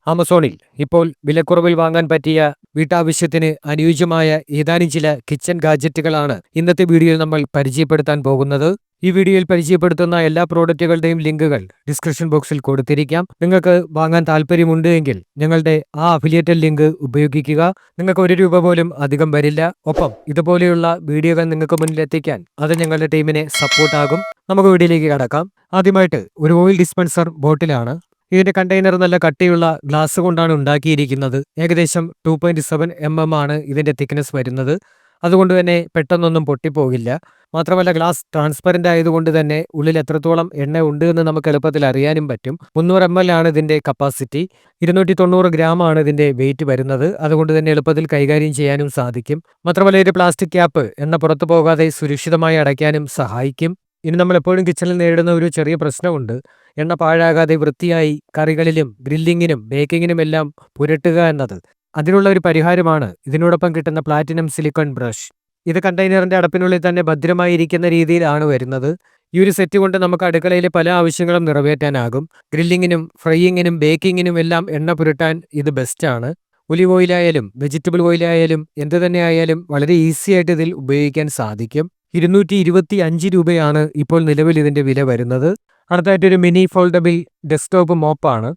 ആമസോണിൽ ഇപ്പോൾ വിലക്കുറവിൽ വാങ്ങാൻ പറ്റിയ വീട്ടാവശ്യത്തിന് അനുയോജ്യമായ ഏതാനും ചില കിച്ചൺ ഗാഡ്ജറ്റുകളാണ് ഇന്നത്തെ വീഡിയോയിൽ നമ്മൾ പരിചയപ്പെടുത്താൻ പോകുന്നത്. ഈ വീഡിയോയിൽ പരിചയപ്പെടുത്തുന്ന എല്ലാ പ്രോഡക്റ്റുകളുടെയും ലിങ്കുകൾ ഡിസ്ക്രിപ്ഷൻ ബോക്സിൽ കൊടുത്തിരിക്കാം. നിങ്ങൾക്ക് വാങ്ങാൻ താല്പര്യമുണ്ട് എങ്കിൽ ഞങ്ങളുടെ ആ അഫിലിയേറ്റഡ് ലിങ്ക് ഉപയോഗിക്കുക. നിങ്ങൾക്ക് ₹1 പോലും അധികം വരില്ല. ഒപ്പം ഇതുപോലെയുള്ള വീഡിയോകൾ നിങ്ങൾക്ക് മുന്നിൽ എത്തിക്കാൻ അത് ഞങ്ങളുടെ ടീമിനെ സപ്പോർട്ടാകും. നമുക്ക് വീഡിയോയിലേക്ക് കടക്കാം. ആദ്യമായിട്ട് ഒരു ഓയിൽ ഡിസ്പെൻസർ ബോട്ടിലാണ്. ഇതിന്റെ കണ്ടെയ്നർ നല്ല കട്ടിയുള്ള ഗ്ലാസ് കൊണ്ടാണ് ഉണ്ടാക്കിയിരിക്കുന്നത്. ഏകദേശം 2.7 mm ആണ് ഇതിന്റെ തിക്നെസ് വരുന്നത്. അതുകൊണ്ട് തന്നെ പെട്ടെന്നൊന്നും പൊട്ടിപ്പോകില്ല. മാത്രമല്ല ഗ്ലാസ് ട്രാൻസ്പെറന്റ് ആയതുകൊണ്ട് തന്നെ ഉള്ളിൽ എത്രത്തോളം എണ്ണ ഉണ്ട് എന്ന് നമുക്ക് എളുപ്പത്തിൽ അറിയാനും പറ്റും. 300 ml ആണ് ഇതിന്റെ കപ്പാസിറ്റി. 290 ഗ്രാം ആണ് ഇതിന്റെ വെയിറ്റ് വരുന്നത്. അതുകൊണ്ട് തന്നെ എളുപ്പത്തിൽ കൈകാര്യം ചെയ്യാനും സാധിക്കും. മാത്രമല്ല ഒരു പ്ലാസ്റ്റിക് ക്യാപ്പ് എണ്ണ പുറത്തു പോകാതെ സുരക്ഷിതമായി അടയ്ക്കാനും സഹായിക്കും. ഇനി നമ്മൾ എപ്പോഴും കിച്ചണിൽ നേരിടുന്ന ഒരു ചെറിയ പ്രശ്നമുണ്ട്. എണ്ണ പാഴാകാതെ വൃത്തിയായി കറികളിലും ഗ്രില്ലിങ്ങിനും ബേക്കിങ്ങിനും എല്ലാം പുരട്ടുക എന്നത്. അതിനുള്ള ഒരു പരിഹാരമാണ് ഇതിനോടൊപ്പം കിട്ടുന്ന പ്ലാറ്റിനം സിലിക്കൺ ബ്രഷ്. ഇത് കണ്ടെയ്നറിന്റെ അടപ്പിനുള്ളിൽ തന്നെ ഭദ്രമായി ഇരിക്കുന്ന രീതിയിലാണ് വരുന്നത്. ഈ ഒരു സെറ്റ് കൊണ്ട് നമുക്ക് അടുക്കളയിലെ പല ആവശ്യങ്ങളും നിറവേറ്റാനാകും. ഗ്രില്ലിങ്ങിനും ഫ്രൈയിങ്ങിനും ബേക്കിങ്ങിനും എല്ലാം എണ്ണ പുരട്ടാൻ ഇത് ബെസ്റ്റാണ്. ഒലിവ് ഓയിലായാലും വെജിറ്റബിൾ ഓയിലായാലും എന്ത് തന്നെ ആയാലും വളരെ ഈസി ആയിട്ട് ഇതിൽ ഉപയോഗിക്കാൻ സാധിക്കും. 225 രൂപയാണ് ഇപ്പോൾ നിലവിൽ ഇതിന്റെ വില വരുന്നത്. അടുത്തായിട്ടൊരു മിനി ഫോൾഡബിൾ ഡെസ്ക്ടോപ്പ് മോപ്പാണ്.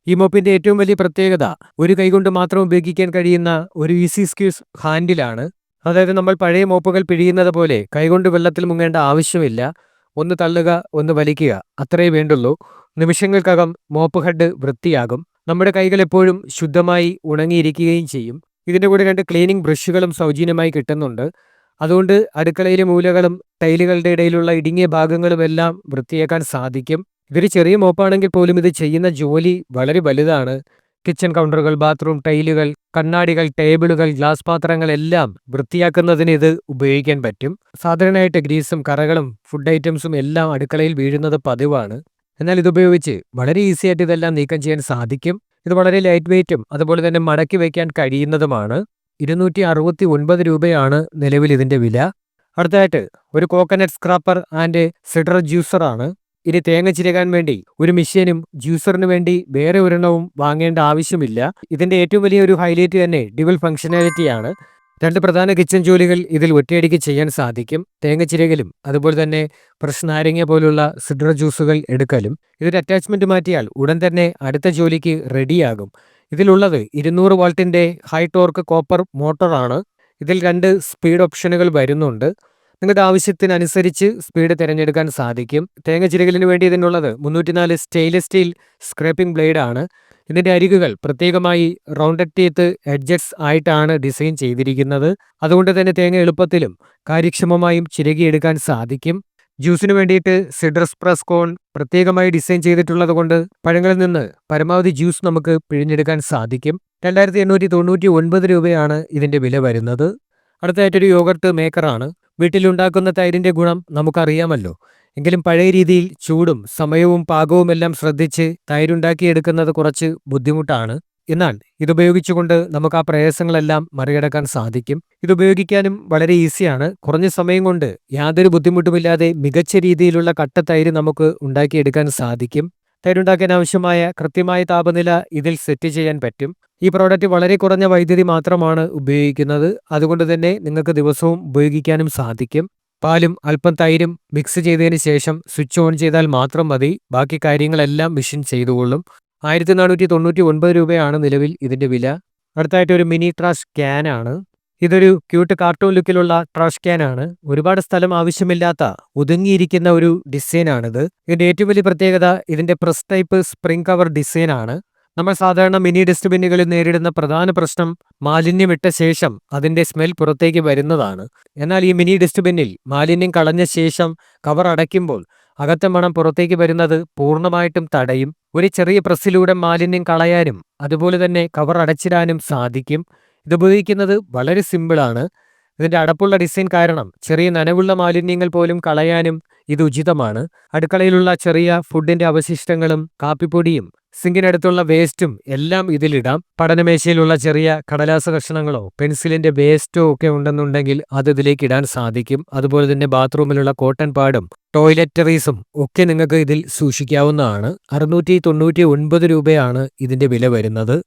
ഈ മോപ്പിന്റെ ഏറ്റവും വലിയ പ്രത്യേകത ഒരു കൈകൊണ്ട് മാത്രം ഉപയോഗിക്കാൻ കഴിയുന്ന ഒരു ഈസി സ്ക്യൂസ് ഹാൻഡിലാണ്. അതായത് നമ്മൾ പഴയ മോപ്പുകൾ പിഴിയുന്നത് പോലെ കൈകൊണ്ട് വെള്ളത്തിൽ മുങ്ങേണ്ട ആവശ്യമില്ല. ഒന്ന് തള്ളുക, ഒന്ന് വലിക്കുക, അത്രയേ വേണ്ടുള്ളൂ. നിമിഷങ്ങൾക്കകം മോപ്പ് ഹെഡ് വൃത്തിയാകും. നമ്മുടെ കൈകൾ എപ്പോഴും ശുദ്ധമായി ഉണങ്ങിയിരിക്കുകയും ചെയ്യും. ഇതിന്റെ കൂടെ 2 ക്ലീനിങ് ബ്രഷുകളും സൗജന്യമായി കിട്ടുന്നുണ്ട്. അതുകൊണ്ട് അടുക്കളയിലെ മൂലകളും ടൈലുകളുടെ ഇടയിലുള്ള ഇടുങ്ങിയ ഭാഗങ്ങളുമെല്ലാം വൃത്തിയാക്കാൻ സാധിക്കും. ഇതൊരു ചെറിയ മോപ്പാണെങ്കിൽ പോലും ഇത് ചെയ്യുന്ന ജോലി വളരെ വലുതാണ്. കിച്ചൺ കൗണ്ടറുകൾ, ബാത്റൂം ടൈലുകൾ, കണ്ണാടികൾ, ടേബിളുകൾ, ഗ്ലാസ് പാത്രങ്ങൾ എല്ലാം വൃത്തിയാക്കുന്നതിന് ഇത് ഉപയോഗിക്കാൻ പറ്റും. സാധാരണയായിട്ട് ഗ്രീസും കറകളും ഫുഡ് ഐറ്റംസും എല്ലാം അടുക്കളയിൽ വീഴുന്നത് പതിവാണ്. എന്നാൽ ഇതുപയോഗിച്ച് വളരെ ഈസി ആയിട്ട് ഇതെല്ലാം നീക്കം ചെയ്യാൻ സാധിക്കും. ഇത് വളരെ ലൈറ്റ് വെയ്റ്റും അതുപോലെ തന്നെ മടക്കി വയ്ക്കാൻ കഴിയുന്നതുമാണ്. 269 രൂപയാണ് നിലവിൽ ഇതിന്റെ വില. അടുത്തതായിട്ട് ഒരു കോക്കനട്ട് സ്ക്രാപ്പർ ആൻഡ് സിഡർ ജ്യൂസറാണ്. ഇനി തേങ്ങ ചിരകാൻ വേണ്ടി ഒരു മെഷീനും ജ്യൂസറിന് വേണ്ടി വേറെ ഒരെണ്ണവും വാങ്ങേണ്ട ആവശ്യമില്ല. ഇതിന്റെ ഏറ്റവും വലിയ ഒരു ഹൈലൈറ്റ് തന്നെ ഡ്യുവൽ ഫംഗ്ഷനാലിറ്റിയാണ്. 2 പ്രധാന കിച്ചൺ ജോലികൾ ഇതിൽ ഒറ്റയടിക്ക് ചെയ്യാൻ സാധിക്കും. തേങ്ങ ചിരകലും അതുപോലെ തന്നെ ഫ്രഷ് നാരങ്ങ പോലുള്ള സിഡർ ജ്യൂസുകൾ എടുക്കലും. ഇതൊരു അറ്റാച്ച്മെന്റ് മാറ്റിയാൽ ഉടൻ തന്നെ അടുത്ത ജോലിക്ക് റെഡിയാകും. ഇതിലുള്ളത് 200 വാൾട്ടിന്റെ ഹൈ ടോർക്ക് കോപ്പർ മോട്ടറാണ്. ഇതിൽ 2 സ്പീഡ് ഓപ്ഷനുകൾ വരുന്നുണ്ട്. നിങ്ങളുടെ ആവശ്യത്തിനനുസരിച്ച് സ്പീഡ് തിരഞ്ഞെടുക്കാൻ സാധിക്കും. തേങ്ങ ചിരകലിന് വേണ്ടി ഇതിനുള്ളത് 304 സ്റ്റെയിൻലെസ് സ്റ്റീൽ സ്ക്രാപ്പിംഗ് ബ്ലേഡാണ്. ഇതിന്റെ അരികുകൾ പ്രത്യേകമായി റൗണ്ടഡ് ടീത്ത് എഡ്ജസ് ആയിട്ടാണ് ഡിസൈൻ ചെയ്തിരിക്കുന്നത്. അതുകൊണ്ട് തന്നെ തേങ്ങ എളുപ്പത്തിലും കാര്യക്ഷമമായും ചിരകിയെടുക്കാൻ സാധിക്കും. ജ്യൂസിന് വേണ്ടിയിട്ട് സിഡ്രസ് പ്രസ് കോൺ പ്രത്യേകമായി ഡിസൈൻ ചെയ്തിട്ടുള്ളത് കൊണ്ട് പഴങ്ങളിൽ നിന്ന് പരമാവധി ജ്യൂസ് നമുക്ക് പിഴിഞ്ഞെടുക്കാൻ സാധിക്കും. 2899 രൂപയാണ് ഇതിന്റെ വില വരുന്നത്. അടുത്തതായിട്ടൊരു യോഗർട്ട് മേക്കറാണ്. വീട്ടിലുണ്ടാക്കുന്ന തൈരിന്റെ ഗുണം നമുക്കറിയാമല്ലോ. എങ്കിലും പഴയ രീതിയിൽ ചൂടും സമയവും പാകവും എല്ലാം ശ്രദ്ധിച്ച് തൈരുണ്ടാക്കിയെടുക്കുന്നത് കുറച്ച് ബുദ്ധിമുട്ടാണ്. എന്നാൽ ഇതുപയോഗിച്ചുകൊണ്ട് നമുക്ക് ആ പ്രയാസങ്ങളെല്ലാം മറികടക്കാൻ സാധിക്കും. ഇതുപയോഗിക്കാനും വളരെ ഈസിയാണ്. കുറഞ്ഞ സമയം കൊണ്ട് യാതൊരു ബുദ്ധിമുട്ടുമില്ലാതെ മികച്ച രീതിയിലുള്ള കട്ട തൈര് നമുക്ക് ഉണ്ടാക്കിയെടുക്കാൻ സാധിക്കും. തൈരുണ്ടാക്കാൻ ആവശ്യമായ കൃത്യമായ താപനില ഇതിൽ സെറ്റ് ചെയ്യാൻ പറ്റും. ഈ പ്രോഡക്റ്റ് വളരെ കുറഞ്ഞ വൈദ്യുതി മാത്രമാണ് ഉപയോഗിക്കുന്നത്. അതുകൊണ്ട് തന്നെ നിങ്ങൾക്ക് ദിവസവും ഉപയോഗിക്കാനും സാധിക്കും. പാലും അല്പം തൈരും മിക്സ് ചെയ്തതിന് ശേഷം സ്വിച്ച് ഓൺ ചെയ്താൽ മാത്രം മതി. ബാക്കി കാര്യങ്ങളെല്ലാം മെഷീൻ ചെയ്തുകൊള്ളും. 1499 രൂപയാണ് നിലവിൽ ഇതിന്റെ വില. അടുത്തായിട്ട് ഒരു മിനി ട്രാഷ് ക്യാനാണ്. ഇതൊരു ക്യൂട്ട് കാർട്ടൂൺ ലുക്കിലുള്ള ട്രാഷ് ക്യാനാണ്. ഒരുപാട് സ്ഥലം ആവശ്യമില്ലാത്ത ഒതുങ്ങിയിരിക്കുന്ന ഒരു ഡിസൈനാണിത്. ഇതിന്റെ ഏറ്റവും വലിയ പ്രത്യേകത ഇതിന്റെ പ്രസ് ടൈപ്പ് സ്പ്രിംഗ് കവർ ഡിസൈനാണ്. നമ്മൾ സാധാരണ മിനി ഡസ്റ്റ്ബിന്നുകളിൽ നേരിടുന്ന പ്രധാന പ്രശ്നം മാലിന്യം ഇട്ട ശേഷം അതിന്റെ സ്മെൽ പുറത്തേക്ക് വരുന്നതാണ്. എന്നാൽ ഈ മിനി ഡസ്റ്റ്ബിന്നിൽ മാലിന്യം കളഞ്ഞ ശേഷം കവർ അടയ്ക്കുമ്പോൾ അകത്തെ മണം പുറത്തേക്ക് വരുന്നത് പൂർണ്ണമായിട്ടും തടയും. ഒരു ചെറിയ പ്രസ്സിലൂടെ മാലിന്യം കളയാനും അതുപോലെ തന്നെ കവർ അടച്ചിടാനും സാധിക്കും. ഇത് ഉപയോഗിക്കുന്നത് വളരെ സിമ്പിളാണ്. ഇതിന്റെ അടപ്പുള്ള ഡിസൈൻ കാരണം ചെറിയ നനവുള്ള മാലിന്യങ്ങൾ പോലും കളയാനും ഇത് ഉചിതമാണ്. അടുക്കളയിലുള്ള ചെറിയ ഫുഡിന്റെ അവശിഷ്ടങ്ങളും കാപ്പിപ്പൊടിയും സിങ്കിനടുത്തുള്ള വേസ്റ്റും എല്ലാം ഇതിലിടാം. പഠനമേശയിലുള്ള ചെറിയ കടലാസ കഷണങ്ങളോ പെൻസിലിന്റെ വേസ്റ്റോ ഒക്കെ ഉണ്ടെന്നുണ്ടെങ്കിൽ അത് ഇതിലേക്ക് ഇടാൻ സാധിക്കും. അതുപോലെ തന്നെ ബാത്റൂമിലുള്ള കോട്ടൺ പാഡും ടോയ്ലറ്ററീസും ഒക്കെ നിങ്ങൾക്ക് ഇതിൽ സൂക്ഷിക്കാവുന്നതാണ്. 699 രൂപയാണ് ഇതിന്റെ വില വരുന്നത്.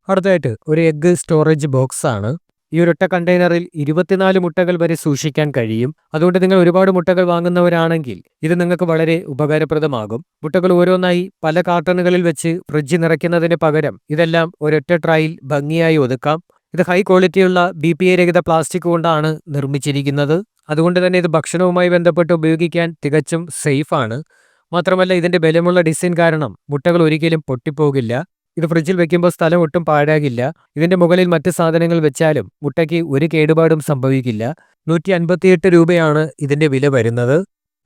അടുത്തായിട്ട് ഒരു എഗ്ഗ് സ്റ്റോറേജ് ബോക്സ് ആണ്. ഈ ഒരൊറ്റ കണ്ടെയ്നറിൽ 24 മുട്ടകൾ വരെ സൂക്ഷിക്കാൻ കഴിയും. അതുകൊണ്ട് നിങ്ങൾ ഒരുപാട് മുട്ടകൾ വാങ്ങുന്നവരാണെങ്കിൽ ഇത് നിങ്ങൾക്ക് വളരെ ഉപകാരപ്രദമാകും. മുട്ടകൾ ഓരോന്നായി പല കാർട്ടണുകളിൽ വെച്ച് ഫ്രിഡ്ജ് നിറയ്ക്കുന്നതിന് പകരം ഇതെല്ലാം ഒരൊറ്റ ട്രൈയിൽ ഭംഗിയായി ഒതുക്കാം. ഇത് ഹൈ ക്വാളിറ്റിയുള്ള BPA രഹിത പ്ലാസ്റ്റിക് കൊണ്ടാണ് നിർമ്മിച്ചിരിക്കുന്നത്. അതുകൊണ്ട് തന്നെ ഇത് ഭക്ഷണവുമായി ബന്ധപ്പെട്ട് ഉപയോഗിക്കാൻ തികച്ചും സേഫാണ്. മാത്രമല്ല ഇതിന്റെ ബലമുള്ള ഡിസൈൻ കാരണം മുട്ടകൾ ഒരിക്കലും പൊട്ടിപ്പോകില്ല. ഇത് ഫ്രിഡ്ജിൽ വെക്കുമ്പോൾ സ്ഥലം ഒട്ടും പാഴാകില്ല. ഇതിന്റെ മുകളിൽ മറ്റ് സാധനങ്ങൾ വെച്ചാലും മുട്ടയ്ക്ക് ഒരു കേടുപാടും സംഭവിക്കില്ല. 158 രൂപയാണ് ഇതിന്റെ വില വരുന്നത്.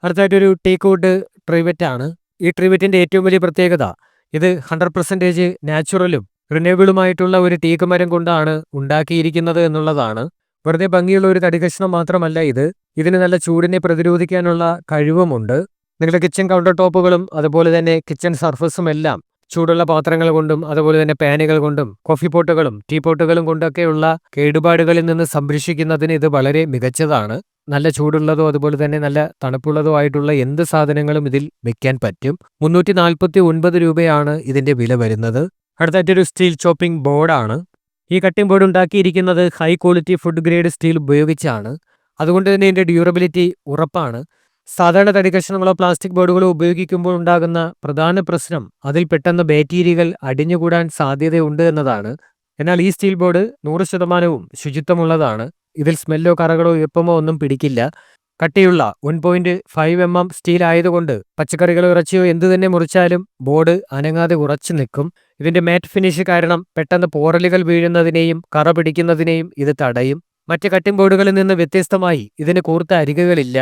അടുത്തായിട്ടൊരു ടീക്ക് വുഡ് ട്രിവറ്റ് ആണ്. ഈ ട്രിവറ്റിന്റെ ഏറ്റവും വലിയ പ്രത്യേകത ഇത് 100% നാച്ചുറലും റിന്യൂവബിളുമായിട്ടുള്ള ഒരു ടീക്ക് മരം കൊണ്ടാണ് ഉണ്ടാക്കിയിരിക്കുന്നത് എന്നുള്ളതാണ്. വെറുതെ ഭംഗിയുള്ള ഒരു തടികഷ്ണം മാത്രമല്ല ഇത്. ഇതിന് നല്ല ചൂടിനെ പ്രതിരോധിക്കാനുള്ള കഴിവുമുണ്ട്. നിങ്ങളുടെ കിച്ചൺ കൗണ്ടർ ടോപ്പുകളും അതുപോലെ തന്നെ കിച്ചൺ സർഫസും എല്ലാം ചൂടുള്ള പാത്രങ്ങൾ കൊണ്ടും അതുപോലെ തന്നെ പാനുകൾ കൊണ്ടും കോഫി പോട്ടുകളും ടീ പോട്ടുകളും കൊണ്ടൊക്കെയുള്ള കേടുപാടുകളിൽ നിന്ന് സംരക്ഷിക്കുന്നതിന് ഇത് വളരെ മികച്ചതാണ്. നല്ല ചൂടുള്ളതോ അതുപോലെ തന്നെ നല്ല തണുപ്പുള്ളതോ ആയിട്ടുള്ള എന്ത് സാധനങ്ങളും ഇതിൽ വെക്കാൻ പറ്റും. 349 രൂപയാണ് ഇതിന്റെ വില വരുന്നത്. അടുത്തായിട്ടൊരു സ്റ്റീൽ ചോപ്പിംഗ് ബോർഡാണ്. ഈ കട്ടിംഗ് ബോർഡ് ഉണ്ടാക്കിയിരിക്കുന്നത് high quality food grade steel ഉപയോഗിച്ചാണ്. അതുകൊണ്ട് തന്നെ ഇതിന്റെ ഡ്യൂറബിലിറ്റി ഉറപ്പാണ്. സാധാരണ തടി കഷ്ണങ്ങളോ പ്ലാസ്റ്റിക് ബോർഡുകളോ ഉപയോഗിക്കുമ്പോൾ ഉണ്ടാകുന്ന പ്രധാന പ്രശ്നം അതിൽ പെട്ടെന്ന് ബാക്ടീരിയകൾ അടിഞ്ഞുകൂടാൻ സാധ്യതയുണ്ട് എന്നതാണ്. എന്നാൽ ഈ സ്റ്റീൽ ബോർഡ് 100% ശുചിത്വമുള്ളതാണ്. ഇതിൽ സ്മെല്ലോ കറകളോ ഈർപ്പമോ ഒന്നും പിടിക്കില്ല. കട്ടിയുള്ള 1.5 mm സ്റ്റീൽ ആയതുകൊണ്ട് പച്ചക്കറികളോ ഇറച്ചിയോ എന്തു തന്നെ മുറിച്ചാലും ബോർഡ് അനങ്ങാതെ ഉറച്ചു നിൽക്കും. ഇതിന്റെ മാറ്റ് ഫിനിഷ് കാരണം പെട്ടെന്ന് പോറലുകൾ വീഴുന്നതിനെയും കറ പിടിക്കുന്നതിനെയും ഇത് തടയും. മറ്റ് കട്ടിംഗ് ബോർഡുകളിൽ നിന്ന് വ്യത്യസ്തമായി ഇതിന് കൂർത്ത അരികുകളില്ല.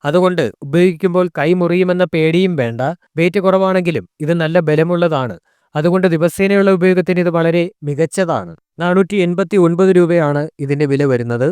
അതുകൊണ്ട് ഉപയോഗിക്കുമ്പോൾ കൈ മുറിയുമെന്ന പേടിയും വേണ്ട. വെയിറ്റ് കുറവാണെങ്കിലും ഇത് നല്ല ബലമുള്ളതാണ്. അതുകൊണ്ട് ദിവസേനയുള്ള ഉപയോഗത്തിന് ഇത് വളരെ മികച്ചതാണ്. 489 രൂപയാണ് ഇതിന്റെ വില വരുന്നത്.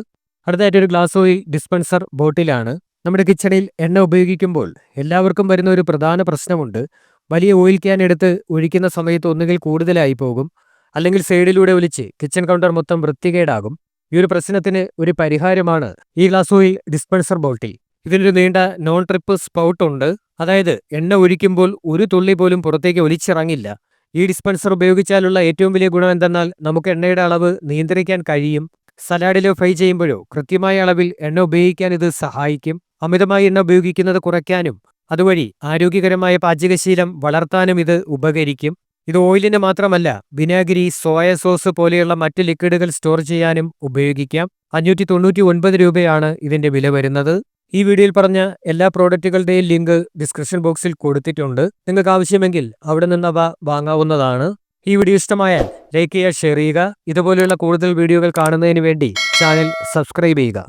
അടുത്തായിട്ടൊരു ഗ്ലാസ് ഓയിൽ ഡിസ്പെൻസർ ബോട്ടിലാണ്. നമ്മുടെ കിച്ചണിൽ എണ്ണ ഉപയോഗിക്കുമ്പോൾ എല്ലാവർക്കും വരുന്ന ഒരു പ്രധാന പ്രശ്നമുണ്ട്. വലിയ ഓയിൽ ക്യാൻ എടുത്ത് ഒഴിക്കുന്ന സമയത്ത് ഒന്നുകിൽ കൂടുതലായി പോകും, അല്ലെങ്കിൽ സൈഡിലൂടെ ഒലിച്ച് കിച്ചൺ കൗണ്ടർ മൊത്തം വൃത്തികേടാകും. ഈ ഒരു പ്രശ്നത്തിന് ഒരു പരിഹാരമാണ് ഈ ഗ്ലാസ് ഓയിൽ ഡിസ്പെൻസർ ബോട്ടിൽ. ഇതിനൊരു നീണ്ട നോൺ ട്രിപ്പ് സ്പൗട്ട് ഉണ്ട്. അതായത് എണ്ണ ഒഴിക്കുമ്പോൾ ഒരു തുള്ളി പോലും പുറത്തേക്ക് ഒലിച്ചിറങ്ങില്ല. ഈ ഡിസ്പെൻസർ ഉപയോഗിച്ചാലുള്ള ഏറ്റവും വലിയ ഗുണം എന്തെന്നാൽ നമുക്ക് എണ്ണയുടെ അളവ് നിയന്ത്രിക്കാൻ കഴിയും. സലാഡിലോ ഫ്രൈ ചെയ്യുമ്പോഴോ കൃത്യമായ അളവിൽ എണ്ണ ഉപയോഗിക്കാൻ ഇത് സഹായിക്കും. അമിതമായി എണ്ണ ഉപയോഗിക്കുന്നത് കുറയ്ക്കാനും അതുവഴി ആരോഗ്യകരമായ പാചകശീലം വളർത്താനും ഇത് ഉപകരിക്കും. ഇത് ഓയിലിന് മാത്രമല്ല വിനാഗിരി, സോയ സോസ് പോലെയുള്ള മറ്റ് ലിക്വിഡുകൾ സ്റ്റോർ ചെയ്യാനും ഉപയോഗിക്കാം. 599 രൂപയാണ് ഇതിന്റെ വില വരുന്നത്. ഈ വീഡിയോയിൽ പറഞ്ഞ എല്ലാ പ്രോഡക്റ്റുകളുടെയും ലിങ്ക് ഡിസ്ക്രിപ്ഷൻ ബോക്സിൽ കൊടുത്തിട്ടുണ്ട്. നിങ്ങൾക്ക് ആവശ്യമെങ്കിൽ അവിടെ നിന്ന് അവ വാങ്ങാവുന്നതാണ്. ഈ വീഡിയോ ഇഷ്ടമായാൽ ലൈക്ക് ചെയ്യുക, ഷെയർ ചെയ്യുക. ഇതുപോലെയുള്ള കൂടുതൽ വീഡിയോകൾ കാണുന്നതിന് വേണ്ടി ചാനൽ സബ്സ്ക്രൈബ് ചെയ്യുക.